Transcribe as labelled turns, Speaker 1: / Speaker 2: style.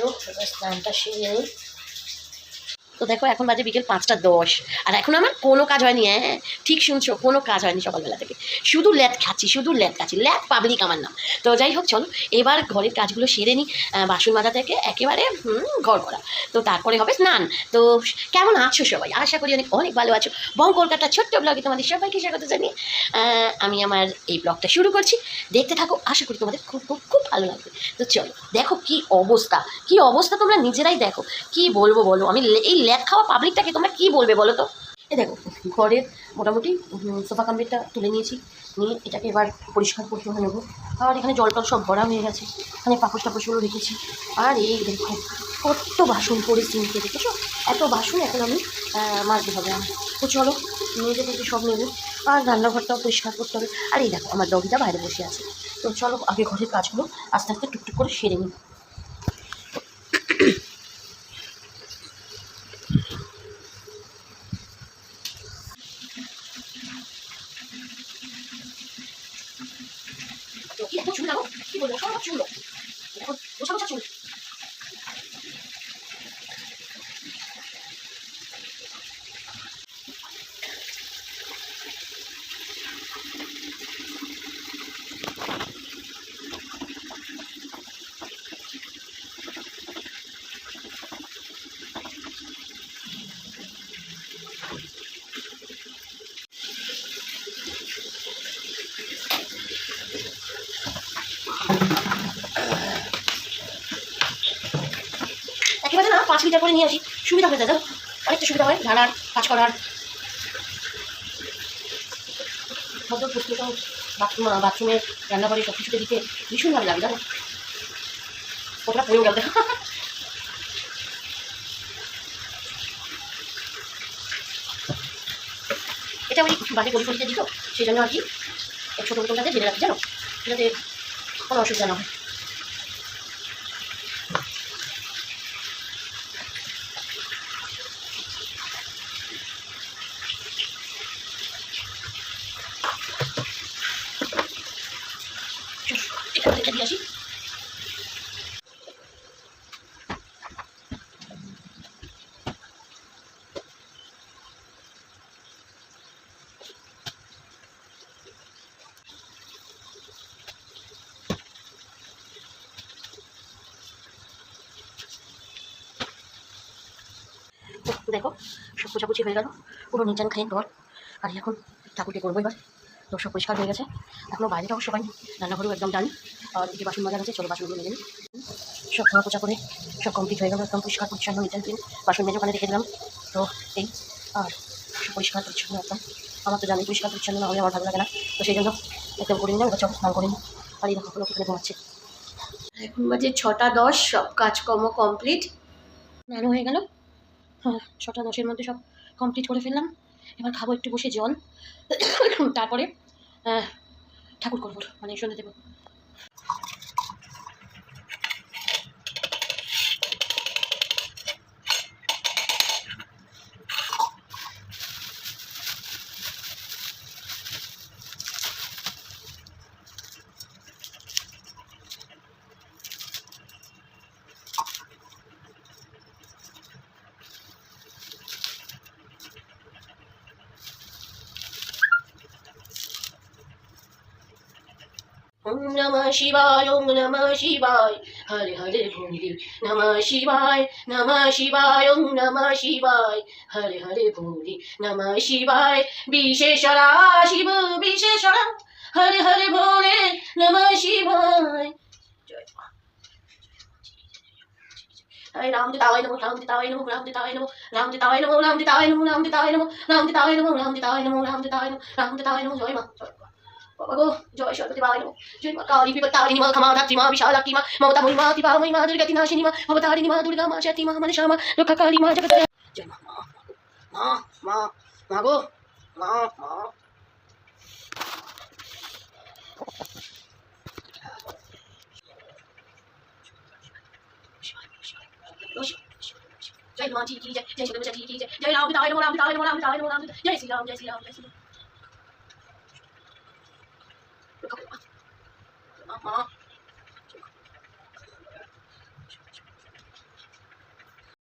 Speaker 1: চলো এবার স্নানটা সেরে নিই। তো দেখো এখন বাজে বিকেল 5টা 10, আর এখন আমার কোনো কাজ হয়নি। হ্যাঁ ঠিক শুনছো, কোনো কাজ হয়নি সকালবেলা থেকে, শুধু ল্যাদ খাচ্ছি, শুধু ল্যাদ খাচ্ছি, ল্যাদ পাবলিক আমার নাম। তো যাই হোক চলো এবার ঘরের কাজগুলো সেরে নিই, বাসন মাজা থেকে একেবারে ঘর করা, তো তারপরে হবে স্নান। তো কেমন আছো সবাই? আশা করি অনেক অনেক ভালো আছো। বং কলকাতা ছোট্ট ব্লগে তোমাদের সবাইকে স্বাগত জানিয়ে আমি আমার এই ব্লগটা শুরু করছি। দেখতে থাকো, আশা করি তোমাদের খুব খুব খুব ভালো লাগবে। তো চলো দেখো কি অবস্থা, কি অবস্থা তোমরা নিজেরাই দেখো। কি বলবো বলো, আমি এই ল্যাদ খাওয়া পাবলিকটাকে তোমরা কি বলবে বলো তো। এই দেখো ঘরের মোটামুটি সোফা কামপ্লিটটা তুলে নিয়েছি, নিয়ে এটাকে এবার পরিষ্কার পরিচ্ছন্ন নেবো। আর এখানে জল টল সব ভরা হয়ে গেছে, এখানে পাপড় টাপড়গুলো রেখেছি। আর এই দেখো কত বাসন পড়ে সিঙ্কে, দেখেছো এত বাসন, এখন আমি মাজতে হবে আমার। তো চলো মেজে থেকে সব নেবো, আর রান্নাঘরটাও পরিষ্কার করতে হবে। আর এই দেখো আমার ডগিটা বাইরে বসে আছে। তো চলো আগে ঘরের কাজগুলো আস্তে আস্তে টুকটুক করে সেরে নিই। এত চুল লাগাও, কি বলবো সব চুল এখন বসা বসা চুল। একেবারে না 5 লিটার করে নিয়ে আসি, সুবিধা হয়ে যায়, জানো অনেকটা সুবিধা হয় ঢালার কাজ করার। ভদ্র প্রশ্নটা বাথরুমে রান্নাঘরে সব কিছুতে দিতে ভীষণ ভালো লাগে, জানো কতটা পড়েও গেল। এটা ওই বাজে পরিপরিতে দিত, সেই জন্য আর কি এক ছোটো বোতলটাতে ঢেলে রাখি, জানো যাতে কোনো অসুবিধা না হয়। এখান থেকে দিয়ে আসি। দেখো সব পোছাপুছি হয়ে গেল, পুরো নিচান খাই ঘর। আর এখন ঠাকুরকে করবো এবার। তো সব পরিষ্কার হয়ে গেছে, এখনও বাইরেটাও সবাই, রান্নাঘরেও একদম ডান। আর এদিকে বাসন মাজা আছে, চলো বাসনগুলো মেজে নিই। সব ধোয়া পোছা করে সব কমপ্লিট হয়ে গেল, একদম পরিষ্কার পরিচ্ছন্ন নিচান ক্লিন। বাসন মেজে ওখানে রেখে দিলাম। তো এই আর সব পরিষ্কার পরিচ্ছন্ন একদম। আমার তো জানি পরিষ্কার পরিচ্ছন্ন না হলে আমার ভালো লাগে না, তো সেই জন্য একদম করে নিলাম। এবার চলো স্নান করে নিই। আর এই দেখো ওখানে ঘুমাচ্ছে। এখন বাজে 6টা 10, সব কাজকর্ম কমপ্লিট, স্নানও হয়ে গেল। হ্যাঁ 6টা 10-এর মধ্যে সব কমপ্লিট করে ফেললাম। এবার খাবো একটু বসে জল, তারপরে ঠাকুর করবো, মানে সন্ধ্যে দেবো। Om Namah Shivaya, Om Namah Shivaya, Hare Hare Boli, Namah Shivaya, Namah Shivaya, Om Namah Shivaya, Hare Hare Boli, Namah Shivaya, Visheshara Shiva Visheshara, Hare Hare Boli, Namah Shivaya. Hare Ram Ditawai Namo, Ram Ditawai Namo, Ram Ditawai Namo, Ram Ditawai Namo, Ram Ditawai Namo, Ram Ditawai Namo, Ram Ditawai Namo, Ram Ditawai Namo, Ram Ditawai Namo, Ram Ditawai Namo, Joy Ma. বাবা গো জয় সরস্বতী বাবাই নমঃ। জয় মা কালী বিপত্তারিণী মা ক্ষমা ধাত্রী মা বিশালাক্ষী মা মমতা মহিমা তিপা মহিমা দুর্গতি নাশিনী মা ভবতারিণী মা দুর্গা মা শক্তি মা মনসা মা রক্ষা কালী মা জগৎ। জয় মা মা মা মা গো মা মা। জয় মা জি কি জয় জয় সদা কি জয় জয় রাম পিতায় নমঃ রাম পিতায় নমঃ রাম পিতায় নমঃ রাম জয় শ্রী রাম জয় শ্রী রাম জয় শ্রী রাম।